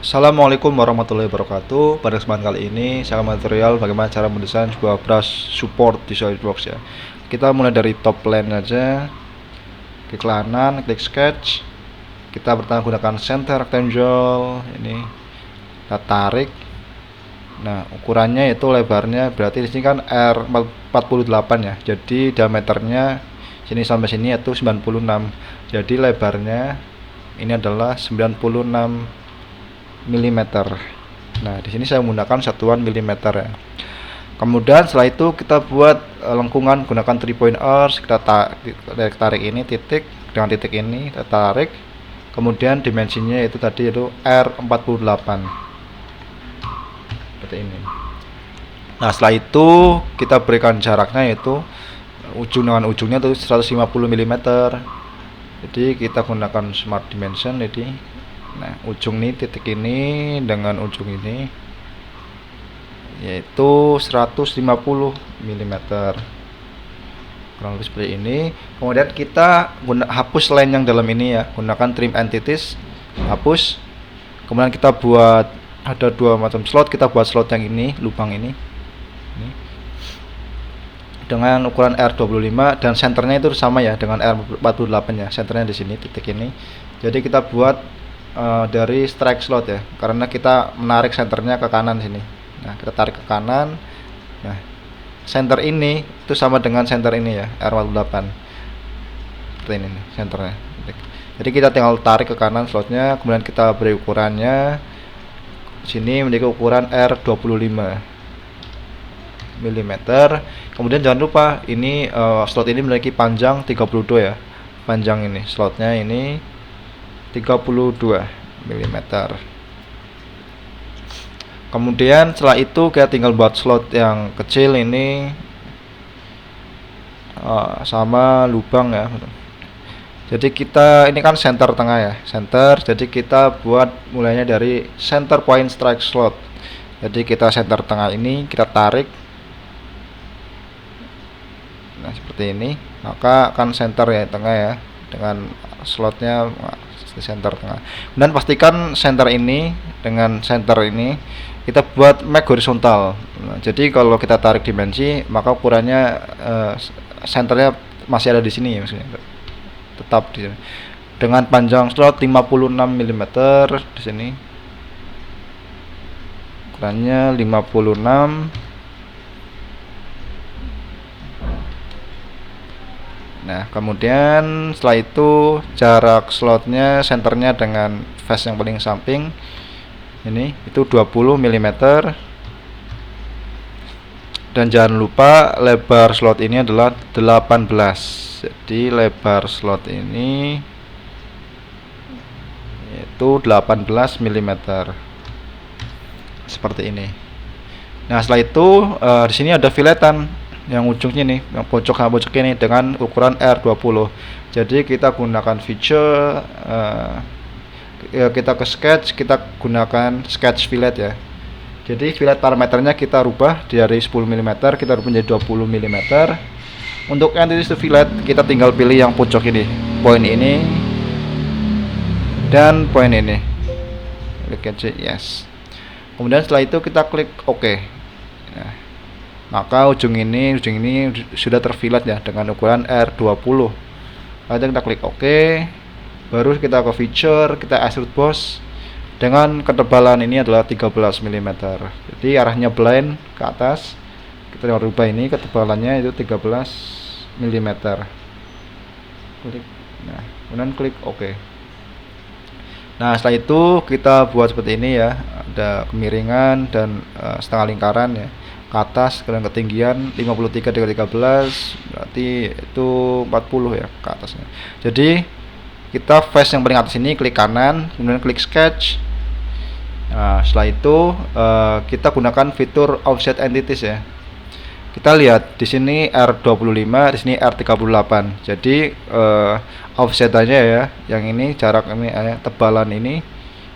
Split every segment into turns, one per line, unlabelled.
Assalamualaikum warahmatullahi wabarakatuh. Pada kesempatan kali ini saya akan tutorial bagaimana cara mendesain sebuah brush support di SolidWorks ya. Kita mulai dari top plane aja. Klik kanan, klik sketch. Kita pertama gunakan center rectangle ini. Kita tarik. Nah, ukurannya itu lebarnya berarti di sini kan R48 ya. Jadi diameternya sini sampai sini yaitu 96. Jadi lebarnya ini adalah 96 mm. Nah, di sini saya menggunakan satuan milimeter ya. Kemudian setelah itu kita buat lengkungan gunakan 3 point arcs. Kita tarik ini titik dengan titik ini kita tarik. Kemudian dimensinya itu tadi itu R48 seperti ini. Nah, setelah itu kita berikan jaraknya yaitu ujung dengan ujungnya itu 150 mm. Jadi kita gunakan smart dimension jadi. Nah, ujung ini titik ini dengan ujung ini yaitu 150 mm. Kurang lebih seperti ini. Kemudian kita hapus line yang dalam ini ya, gunakan trim entities, hapus. Kemudian kita buat ada dua macam slot, kita buat slot yang ini, lubang ini dengan ukuran R25 dan senternya itu sama ya dengan R48 ya, senternya di sini titik ini. Jadi kita buat dari strike slot ya, karena kita menarik senternya ke kanan sini. Nah, kita tarik ke kanan. Nah, center ini itu sama dengan center ini ya, R48 seperti ini nih, senternya. Jadi kita tinggal tarik ke kanan slotnya, kemudian kita beri ukurannya. Sini memiliki ukuran R25 mm. Kemudian jangan lupa ini slot ini memiliki panjang 32 ya. Panjang ini slotnya ini 32 mm. Kemudian setelah itu kita tinggal buat slot yang kecil ini sama lubang ya. Jadi kita ini kan center tengah ya, center. Jadi kita buat mulainya dari center point strike slot. Jadi kita center tengah ini kita tarik. Nah, seperti ini. Maka akan center ya tengah ya, dengan slotnya di center tengah. Dan pastikan center ini dengan center ini kita buat make horizontal. Nah, jadi kalau kita tarik dimensi maka ukurannya centernya masih ada di sini ya, maksudnya tetap di sini. Dengan panjang slot 56 mm di sini. Ukurannya 56. Nah, kemudian setelah itu jarak slotnya senternya dengan face yang paling samping ini itu 20 mm. Dan jangan lupa lebar slot ini adalah 18. Jadi lebar slot ini yaitu 18 mm. Seperti ini. Nah, setelah itu di sini ada filletan yang ujungnya nih, yang pojok sama pojok ini dengan ukuran R20. Jadi kita gunakan feature kita ke sketch, kita gunakan sketch fillet ya. Jadi fillet parameternya kita rubah dari 10 mm kita rubah menjadi 20 mm. Untuk entities to fillet kita tinggal pilih yang pojok ini, poin ini dan poin ini. Klik aja yes. Kemudian setelah itu kita klik OK. Nah, maka ujung ini sudah terfilet ya dengan ukuran R20. Lalu kita klik OK. Baru kita ke feature, kita extrude boss dengan ketebalan ini adalah 13 mm. Jadi arahnya blind ke atas. Kita rubah ini ketebalannya itu 13 mm. Klik. Nah, kemudian klik OK. Nah, setelah itu kita buat seperti ini ya. Ada kemiringan dan setengah lingkaran ya. Ke atas dengan ketinggian 53 dengan 13 berarti itu 40 ya ke atasnya. Jadi kita face yang paling atas ini klik kanan, kemudian klik sketch. Nah, setelah itu kita gunakan fitur offset entities ya. Kita lihat di sini R25, di sini R38. Jadi offsetannya ya, yang ini jarak ini tebalan ini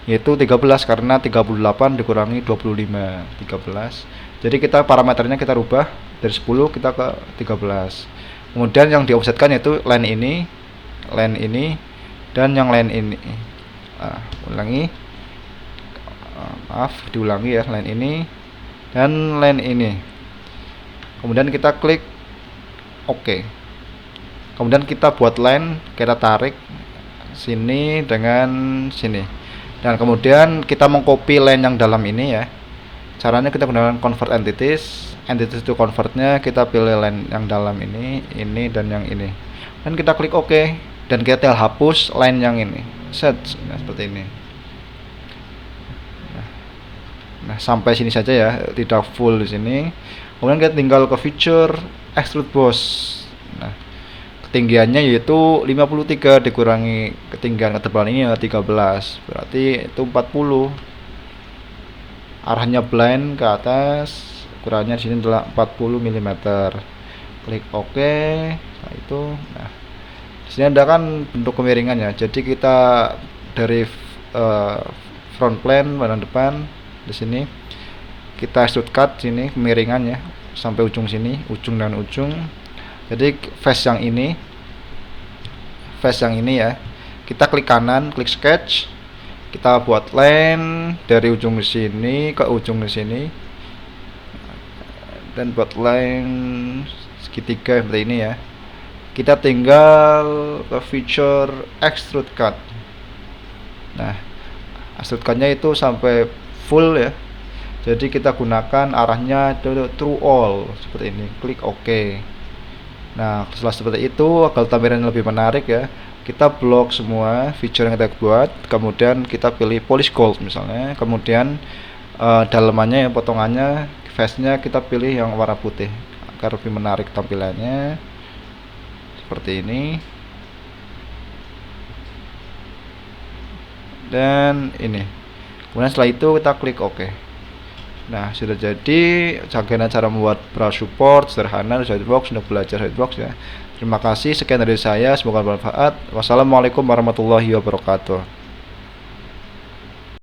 yaitu 13 karena 38 dikurangi 25, 13. Jadi kita parameternya kita rubah dari 10 kita ke 13. Kemudian yang di offsetkan yaitu line ini dan yang line ini. Ulangi maaf, diulangi ya, line ini dan line ini. Kemudian kita klik OK. Kemudian kita buat line, kita tarik sini dengan sini, dan kemudian kita mengcopy line yang dalam ini ya. Caranya kita gunakan convert entities to convertnya, kita pilih line yang dalam ini dan yang ini, dan kita klik OK, dan kita tinggal hapus line yang ini, set. Nah, seperti ini. Nah, sampai sini saja ya, tidak full di sini. Kemudian kita tinggal ke feature extrude boss. Nah, ketinggiannya yaitu 53 dikurangi ketinggian ketebalan ini 13, berarti itu 40. Arahnya blind ke atas, ukurannya di sini adalah 40 mm. Klik OK. Nah, itu. Nah, di sini ada kan bentuk kemiringan ya. Jadi kita dari front plane pada depan di sini kita extrude cut sini kemiringannya sampai ujung sini, ujung dan ujung. Jadi face yang ini ya, kita klik kanan, klik sketch, kita buat line dari ujung ke sini ke ujung ke sini, dan buat line segitiga seperti ini ya. Kita tinggal ke feature extrude cut. Nah, extrude cutnya itu sampai full ya. Jadi kita gunakan arahnya true all seperti ini. Klik OK. Nah, setelah seperti itu, agar tampilan lebih menarik ya, kita blok semua feature yang kita buat, kemudian kita pilih polish gold misalnya, kemudian dalamannya ya, potongannya, face-nya kita pilih yang warna putih agar lebih menarik tampilannya seperti ini. Dan ini. Kemudian setelah itu kita klik OK. Nah, sudah jadi bagaimana cara membuat brush support sederhana di Solidworks untuk belajar Solidworks ya. Terima kasih, sekian dari saya, semoga bermanfaat. Wassalamualaikum warahmatullahi wabarakatuh.